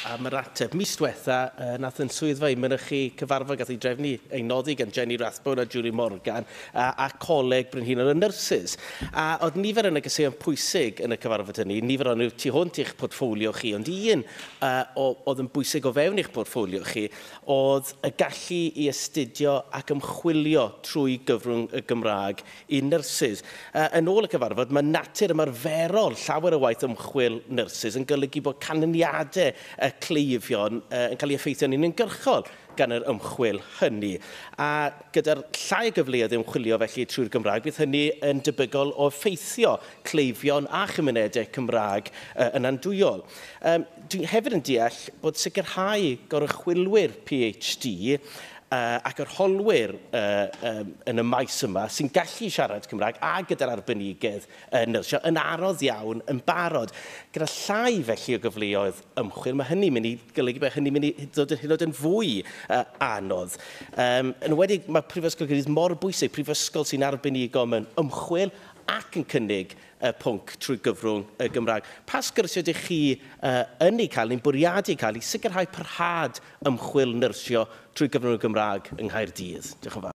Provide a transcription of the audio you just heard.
am yr ateb. Mis diwetha, nath yn swyddfa i mynychu cyfarfod gath ei drefnu ei noddi gan Jenny Rathbone a Julie Morgan a coleg Brynhynol y nyrsys. A oedd nifer yn y gyseon pwysig yn y cyfarfod hynny, nifer o'n nhw tu hwnt i'ch portffolio chi, ond un oedd yn bwysig o fewn i'ch portffolio chi, oedd y gallu i astudio ac ymchwilio trwy gyfrwng y Gymraeg i nyrsys. Yn ôl y cyfarfod, mae natur ymarferol llawer o waith ymchwil nyrsys yn golygu bod canlyniadau y cleifion yn cael ei effeithio'n uniongyrchol gan yr ymchwil hynny. A gyda'r llai o gyfleoedd ymchwilio felly trwy'r Gymraeg, bydd hynny yn debygol o effeithio cleifion a chymunedau Cymraeg yn andwyol. Dwi'n hefyd yn deall bod sicrhau gorychwilwyr PhD ac yr holwyr yn y maes yma sy'n gallu siarad Cymraeg a gyda'r arbenigedd nyrsio yn arodd iawn yn barod. Gyda llai felly o gyfleoedd ymchwil, mae hynny'n mynd i golygu bod hynny'n mynd i ddod yn fwy anodd. Yn wedi, mae Prifysgol Caerdydd mor bwysig, prifysgol sy'n arbenigo mewn ymchwil ac yn cynnig pwnc trwy gyfrwng y Gymraeg. Pa sgyrsiau ydych chi yn ei cael, neu'n bwriadu ei cael, i sicrhau parhad ymchwil nyrsio trwy gyfrwng y Gymraeg yng Nghaerdydd? Diolch yn fawr.